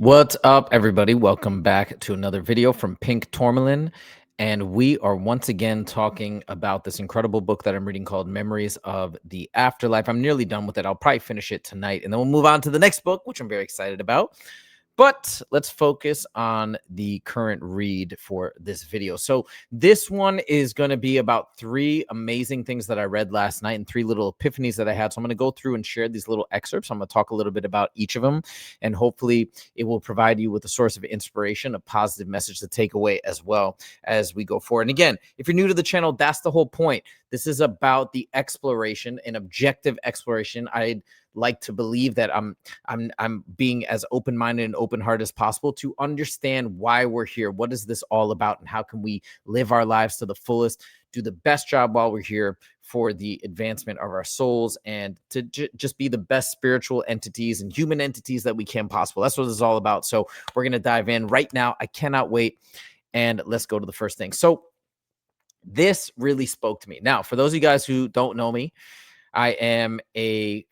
What's up, everybody? Welcome back to another video from Pink Tourmaline. And we are once again talking about this incredible book that I'm reading called Memories of the Afterlife. I'm nearly done with it. I'll probably finish it tonight, and then we'll move on to the next book, which I'm very excited about. But let's focus on the current read for this video. So this one is going to be about three amazing things that I read last night and three little epiphanies that I had. So I'm going to go through and share these little excerpts. I'm going to talk a little bit about each of them, and hopefully it will provide you with a source of inspiration, a positive message to take away as well as we go forward. And again, if you're new to the channel, that's the whole point. This is about the exploration, an objective exploration. I'd like to believe that I'm being as open-minded and open-hearted as possible to understand why we're here. What is this all about, and how can we live our lives to the fullest, do the best job while we're here for the advancement of our souls, and to just be the best spiritual entities and human entities that we can possible. That's what it's all about. So we're going to dive in right now. I cannot wait. And let's go to the first thing. So this really spoke to me. Now, for those of you guys who don't know me, I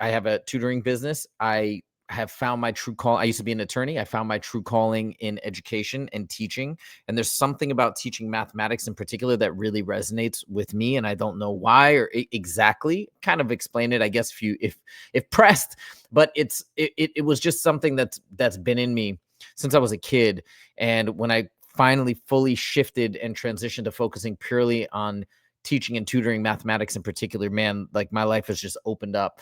have a tutoring business. I have found my true call. I used to be an attorney. I found my true calling in education and teaching. And there's something about teaching mathematics in particular that really resonates with me. And I don't know why or exactly. Kind of explain it, I guess, if pressed. But it was just something that's been in me since I was a kid. And when I finally fully shifted and transitioned to focusing purely on teaching and tutoring mathematics in particular, man, like my life has just opened up,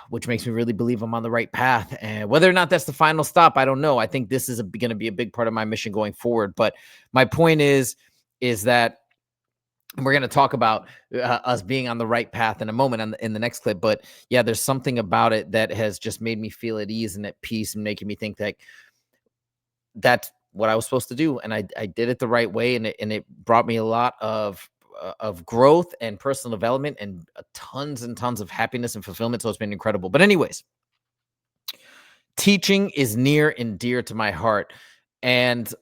which makes me really believe I'm on the right path. And whether or not that's the final stop, I don't know. I think this is going to be a big part of my mission going forward. But my point is that we're going to talk about us being on the right path in a moment in the next clip. But yeah, there's something about it that has just made me feel at ease and at peace, and making me think that that's what I was supposed to do. And I did it the right way. And it brought me a lot of growth and personal development and tons and tons of happiness and fulfillment. So it's been incredible. But anyways, teaching is near and dear to my heart. And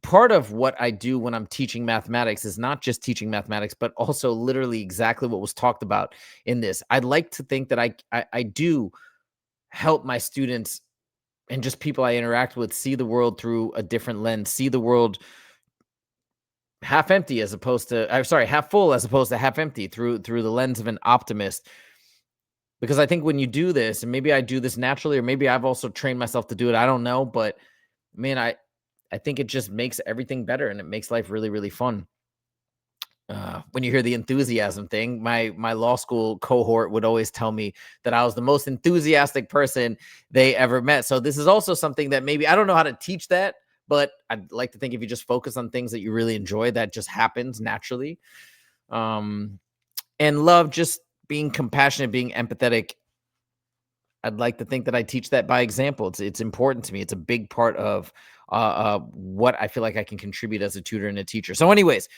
part of what I do when I'm teaching mathematics is not just teaching mathematics, but also literally exactly what was talked about in this. I'd like to think that I do help my students and just people I interact with see the world through a different lens, see the world half empty as opposed to, I'm sorry, half full as opposed to half empty, through the lens of an optimist. Because I think when you do this, and maybe I do this naturally, or maybe I've also trained myself to do it, I don't know, but man, I think it just makes everything better, and it makes life really, really fun. When you hear the enthusiasm thing, my law school cohort would always tell me that I was the most enthusiastic person they ever met. So this is also something that maybe I don't know how to teach that, but I'd like to think if you just focus on things that you really enjoy, that just happens naturally. And love, just being compassionate, being empathetic. I'd like to think that I teach that by example. It's important to me. It's a big part of what I feel like I can contribute as a tutor and a teacher. So anyways,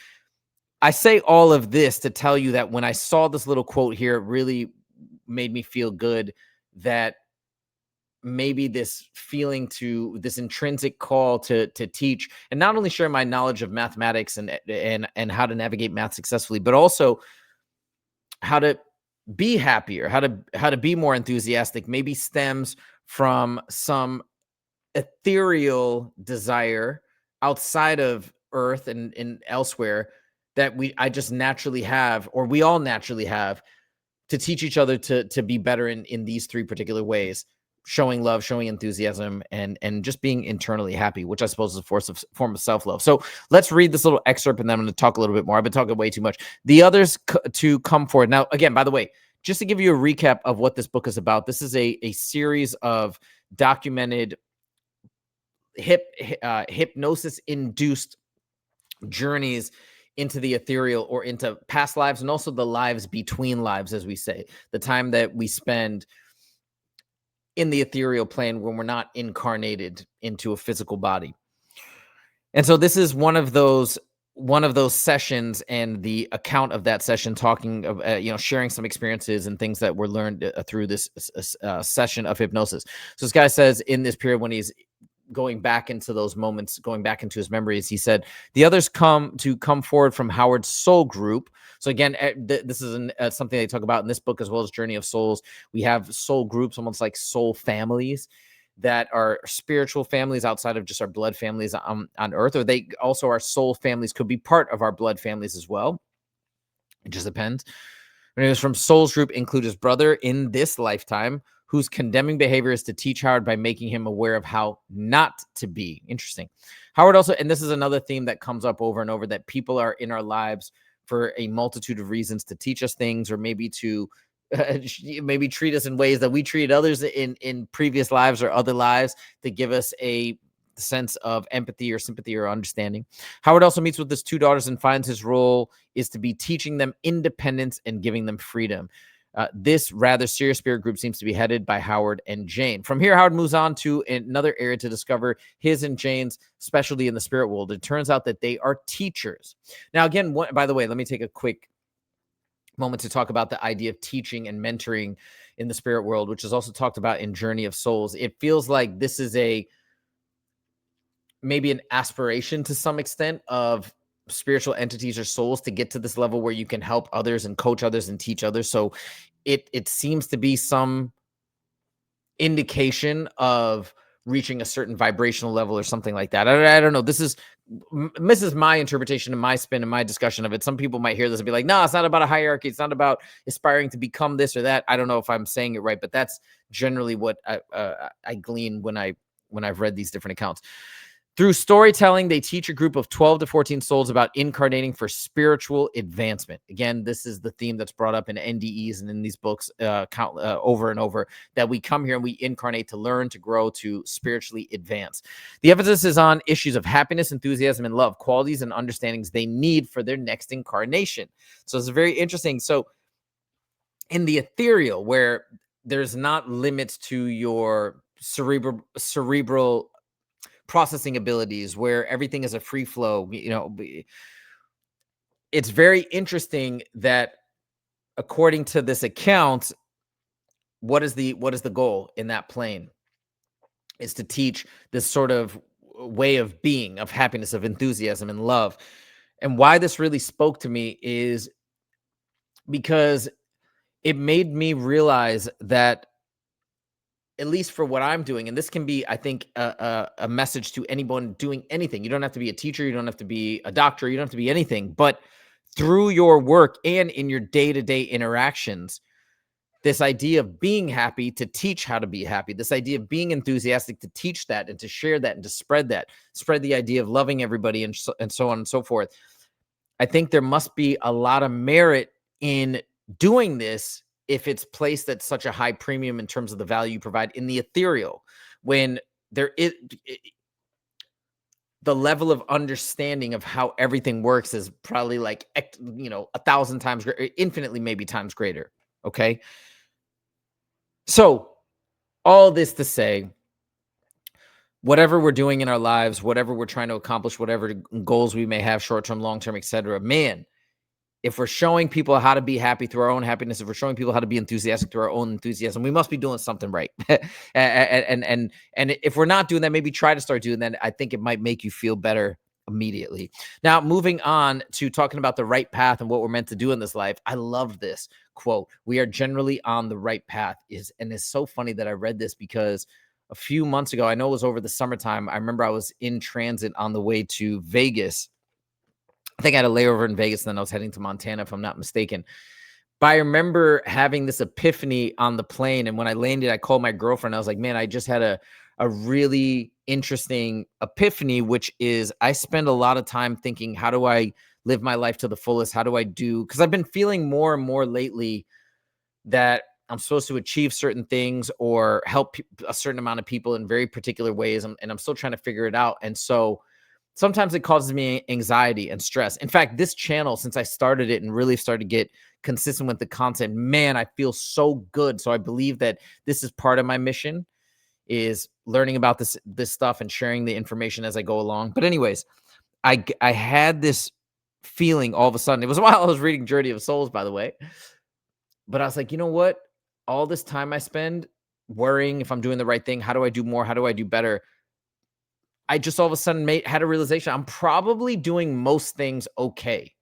I say all of this to tell you that when I saw this little quote here, it really made me feel good that maybe this feeling, to this intrinsic call to teach, and not only share my knowledge of mathematics and how to navigate math successfully, but also how to be happier, how to be more enthusiastic, maybe stems from some ethereal desire outside of Earth and elsewhere that I just naturally have, or we all naturally have, to teach each other to be better in these three particular ways: showing love, showing enthusiasm, and just being internally happy, which I suppose is a form of self-love. So let's read this little excerpt, and then I'm going to talk a little bit more. I've been talking way too much. The others to come forward. Now, again, by the way, just to give you a recap of what this book is about, this is a series of documented hypnosis-induced journeys into the ethereal, or into past lives, and also the lives between lives, as we say, the time that we spend in the ethereal plane when we're not incarnated into a physical body. And so this is one of those sessions, and the account of that session, talking of sharing some experiences and things that were learned through this session of hypnosis. So this guy says, in this period when he's going back into those moments, going back into his memories, he said, the others come forward from Howard's soul group. So again, this is something they talk about in this book, as well as Journey of Souls. We have soul groups, almost like soul families, that are spiritual families outside of just our blood families on earth, or they also our soul families could be part of our blood families as well. It just depends. And it was from Soul's group include his brother in this lifetime, whose condemning behavior is to teach Howard by making him aware of how not to be. Interesting. Howard also, and this is another theme that comes up over and over, that people are in our lives for a multitude of reasons, to teach us things, or maybe to maybe treat us in ways that we treated others in previous lives or other lives, to give us a sense of empathy or sympathy or understanding. Howard also meets with his two daughters and finds his role is to be teaching them independence and giving them freedom. This rather serious spirit group seems to be headed by Howard and Jane. From here, Howard moves on to another area to discover his and Jane's specialty in the spirit world. It turns out that they are teachers. Now, again, by the way, let me take a quick moment to talk about the idea of teaching and mentoring in the spirit world, which is also talked about in Journey of Souls. It feels like this is maybe an aspiration to some extent of spiritual entities or souls to get to this level where you can help others and coach others and teach others. So it seems to be some indication of reaching a certain vibrational level or something like that. I don't know. This is my interpretation and my spin and my discussion of it. Some people might hear this and be like, no, it's not about a hierarchy. It's not about aspiring to become this or that. I don't know if I'm saying it right, but that's generally what I glean when I've read these different accounts. Through storytelling, they teach a group of 12 to 14 souls about incarnating for spiritual advancement. Again, this is the theme that's brought up in NDEs and in these books over and over, that we come here and we incarnate to learn, to grow, to spiritually advance. The emphasis is on issues of happiness, enthusiasm, and love, qualities and understandings they need for their next incarnation. So it's very interesting. So in the ethereal, where there's not limits to your cerebral processing abilities, where everything is a free flow, it's very interesting that according to this account, what is the goal in that plane is to teach this sort of way of being, of happiness, of enthusiasm and love. And why this really spoke to me is because it made me realize that, at least for what I'm doing, and this can be, I think, a message to anyone doing anything. You don't have to be a teacher. You don't have to be a doctor. You don't have to be anything. But through your work and in your day-to-day interactions, this idea of being happy to teach how to be happy, this idea of being enthusiastic to teach that and to share that and to spread the idea of loving everybody and so on and so forth. I think there must be a lot of merit in doing this if it's placed at such a high premium in terms of the value you provide in the ethereal, when there is the level of understanding of how everything works is probably like 1,000 times infinitely maybe times greater. Okay, so all this to say, whatever we're doing in our lives, whatever we're trying to accomplish, whatever goals we may have, short-term, long-term, etc., man, if we're showing people how to be happy through our own happiness, if we're showing people how to be enthusiastic through our own enthusiasm, we must be doing something right. And if we're not doing that, maybe try to start doing that. I think it might make you feel better immediately. Now, moving on to talking about the right path and what we're meant to do in this life. I love this quote. We are generally on the right path. And it's so funny that I read this because a few months ago, I know it was over the summertime, I remember I was in transit on the way to Vegas. I think I had a layover in Vegas, and then I was heading to Montana, if I'm not mistaken. But I remember having this epiphany on the plane. And when I landed, I called my girlfriend. I was like, man, I just had a really interesting epiphany, which is I spend a lot of time thinking, how do I live my life to the fullest? How do I do? Because I've been feeling more and more lately that I'm supposed to achieve certain things or help a certain amount of people in very particular ways. And I'm still trying to figure it out. And so sometimes it causes me anxiety and stress. In fact, this channel, since I started it and really started to get consistent with the content, man, I feel so good. So I believe that this is part of my mission, is learning about this stuff and sharing the information as I go along. But anyways, I had this feeling all of a sudden. It was while I was reading Journey of Souls, by the way. But I was like, you know what? All this time I spend worrying if I'm doing the right thing, how do I do more? How do I do better? I just all of a sudden had a realization. I'm probably doing most things okay.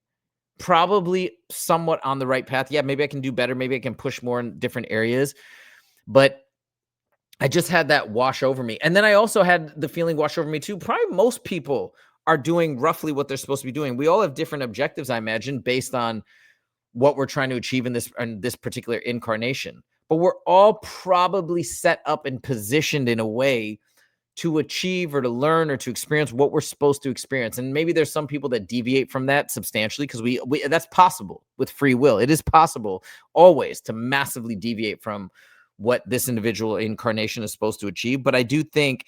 Probably somewhat on the right path. Yeah, maybe I can do better. Maybe I can push more in different areas. But I just had that wash over me. And then I also had the feeling wash over me too. Probably most people are doing roughly what they're supposed to be doing. We all have different objectives, I imagine, based on what we're trying to achieve in this particular incarnation. But we're all probably set up and positioned in a way to achieve or to learn or to experience what we're supposed to experience. And maybe there's some people that deviate from that substantially, because we that's possible with free will. It is possible always to massively deviate from what this individual incarnation is supposed to achieve. But I do think,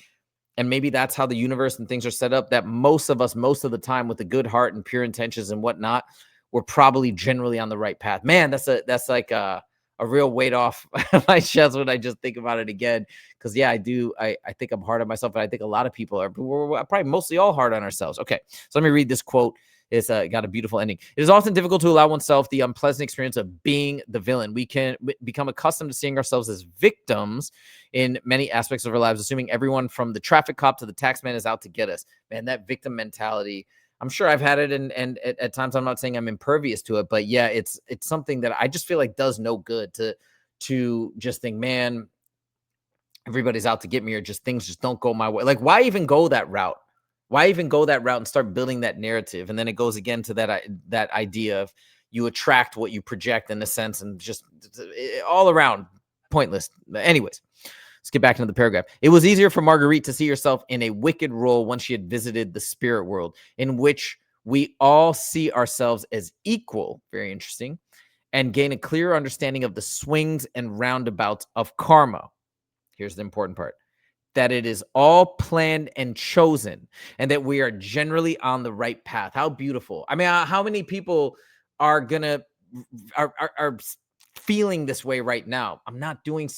and maybe that's how the universe and things are set up, that most of us, most of the time, with a good heart and pure intentions and whatnot, we're probably generally on the right path. Man, that's like a real weight off my chest when I just think about it again. Because yeah, I do. I think I'm hard on myself, and I think a lot of people are. But we're probably mostly all hard on ourselves. Okay, so let me read this quote. It's got a beautiful ending. It is often difficult to allow oneself the unpleasant experience of being the villain. We can become accustomed to seeing ourselves as victims in many aspects of our lives, assuming everyone from the traffic cop to the tax man is out to get us. Man, that victim mentality. I'm sure I've had it, and at times I'm not saying I'm impervious to it, but yeah, it's something that I just feel like does no good to just think, man, everybody's out to get me, or just things just don't go my way. Like, why even go that route? Why even go that route and start building that narrative? And then it goes again to that idea of you attract what you project, in a sense, and just all around pointless. Anyways, let's get back into the paragraph. It was easier for Marguerite to see herself in a wicked role once she had visited the spirit world, in which we all see ourselves as equal. Very interesting. And gain a clearer understanding of the swings and roundabouts of karma. Here's the important part: that it is all planned and chosen, and that we are generally on the right path. How beautiful. I mean, how many people are gonna are feeling this way right now? I'm not doing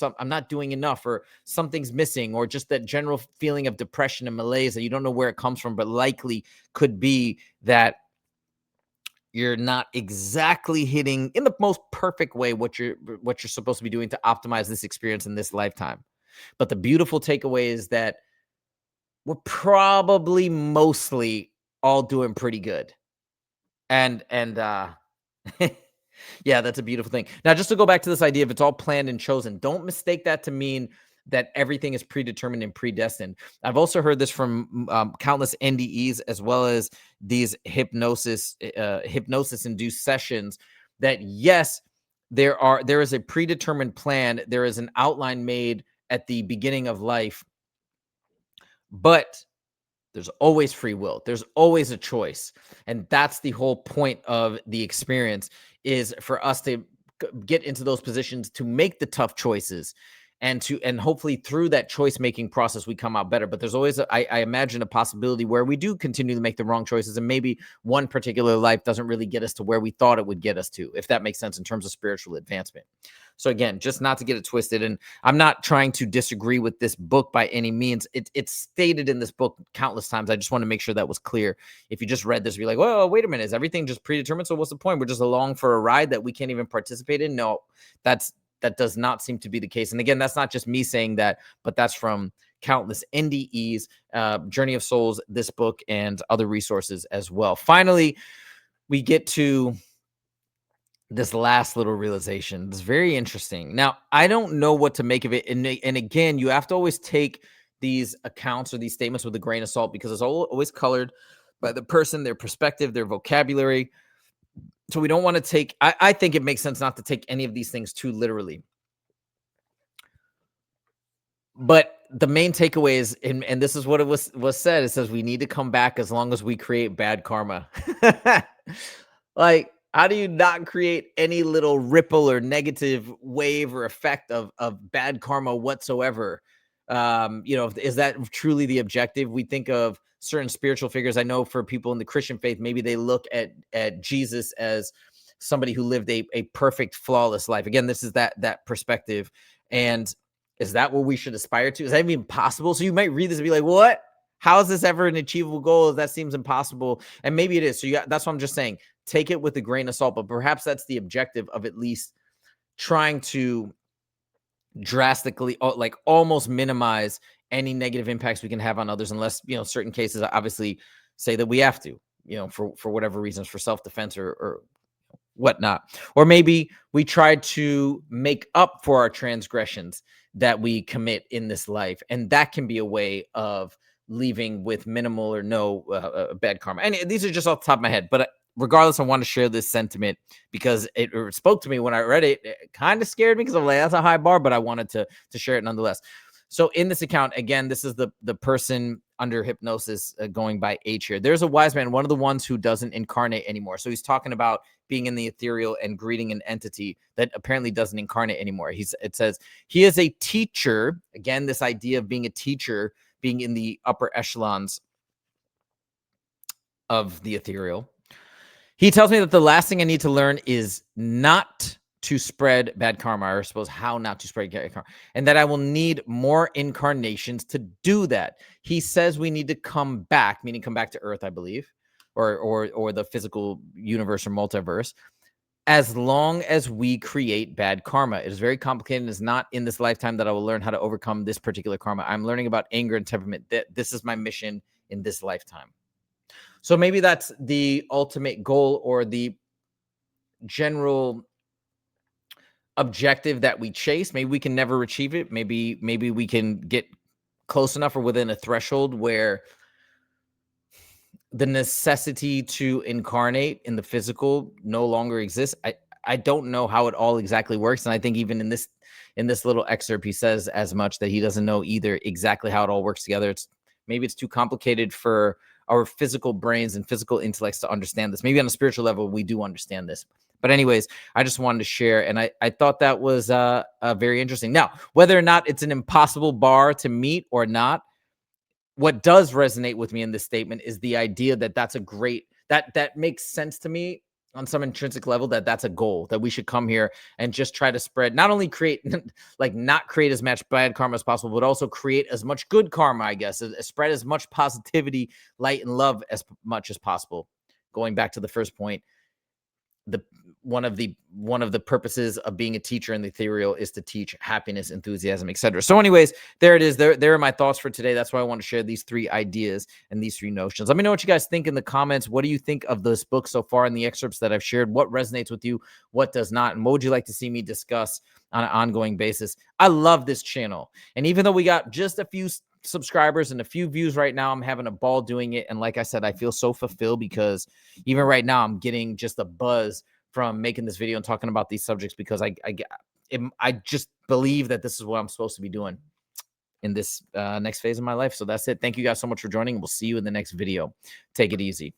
enough, or something's missing, or just that general feeling of depression and malaise that you don't know where it comes from, but likely could be that you're not exactly hitting in the most perfect way what you're supposed to be doing to optimize this experience in this lifetime. But the beautiful takeaway is that we're probably mostly all doing pretty good. And yeah, that's a beautiful thing. Now, just to go back to this idea of it's all planned and chosen, don't mistake that to mean that everything is predetermined and predestined. I've also heard this from countless NDEs, as well as these hypnosis induced sessions, that yes, there is a predetermined plan, there is an outline made at the beginning of life, but there's always free will. There's always a choice. And that's the whole point of the experience, is for us to get into those positions to make the tough choices, and hopefully through that choice making process we come out better. But there's always I imagine a possibility where we do continue to make the wrong choices, and maybe one particular life doesn't really get us to where we thought it would get us to, if that makes sense in terms of spiritual advancement. So again, just not to get it twisted, and I'm not trying to disagree with this book by any means. It's stated in this book countless times. I just want to make sure that was clear. If you just read this, be like, well, wait a minute, is everything just predetermined? So what's the point? We're just along for a ride that we can't even participate in? No, that does not seem to be the case. And again, that's not just me saying that, but that's from countless NDEs, Journey of Souls, this book, and other resources as well. Finally, we get to this last little realization. It's very interesting. Now, I don't know what to make of it. And again, you have to always take these accounts or these statements with a grain of salt, because it's always colored by the person, their perspective, their vocabulary. So we don't want to take, I think it makes sense not to take any of these things too literally. But the main takeaway is, and this is what it was said. It says we need to come back as long as we create bad karma. Like, how do you not create any little ripple or negative wave or effect of bad karma whatsoever? Is that truly the objective? We think of certain spiritual figures. I know for people in the Christian faith, maybe they look at Jesus as somebody who lived a perfect, flawless life. Again, this is that perspective. And is that what we should aspire to? Is that even possible? So you might read this and be like, what? How is this ever an achievable goal? That seems impossible. And maybe it is. So that's what I'm just saying. Take it with a grain of salt, but perhaps that's the objective of at least trying to drastically, like, almost minimize any negative impacts we can have on others, unless, certain cases obviously say that we have to, for whatever reasons, for self-defense or whatnot. Or maybe we try to make up for our transgressions that we commit in this life. And that can be a way of leaving with minimal or no bad karma. And these are just off the top of my head. But regardless, I want to share this sentiment because it spoke to me when I read it. It kind of scared me because I'm like, that's a high bar, but I wanted to share it nonetheless. So in this account, again, this is the person under hypnosis going by H here. There's a wise man, one of the ones who doesn't incarnate anymore. So he's talking about being in the ethereal and greeting an entity that apparently doesn't incarnate anymore. It says he is a teacher. Again, this idea of being a teacher, being in the upper echelons of the ethereal. He tells me that the last thing I need to learn is not to spread bad karma, or I suppose how not to spread bad karma, and that I will need more incarnations to do that. He says we need to come back, meaning come back to Earth, I believe, or the physical universe or multiverse, as long as we create bad karma. It is very complicated. It's not in this lifetime that I will learn how to overcome this particular karma. I'm learning about anger and temperament. This is my mission in this lifetime. So maybe that's the ultimate goal or the general objective that we chase. Maybe we can never achieve it. Maybe we can get close enough or within a threshold where the necessity to incarnate in the physical no longer exists. I don't know how it all exactly works. And I think even in this little excerpt, he says as much that he doesn't know either exactly how it all works together. Maybe it's too complicated for our physical brains and physical intellects to understand this. Maybe on a spiritual level, we do understand this. But anyways, I just wanted to share. And I thought that was very interesting. Now, whether or not it's an impossible bar to meet or not, what does resonate with me in this statement is the idea that that's a great, that makes sense to me on some intrinsic level, that that's a goal, that we should come here and just try to spread, not only create, like not create as much bad karma as possible, but also create as much good karma, I guess, spread as much positivity, light, and love as much as possible. Going back to the first point, one of the purposes of being a teacher in the ethereal is to teach happiness, enthusiasm, etc. So anyways, there it is. There are my thoughts for today. That's why I want to share these three ideas and these three notions. Let me know what you guys think in the comments. What do you think of this book so far in the excerpts that I've shared? What resonates with you? What does not? And what would you like to see me discuss on an ongoing basis? I love this channel. And even though we got just a few subscribers and a few views right now, I'm having a ball doing it. And like I said, I feel so fulfilled because even right now I'm getting just a buzz from making this video and talking about these subjects, because I just believe that this is what I'm supposed to be doing in this next phase of my life. So that's it. Thank you guys so much for joining. We'll see you in the next video. Take it easy.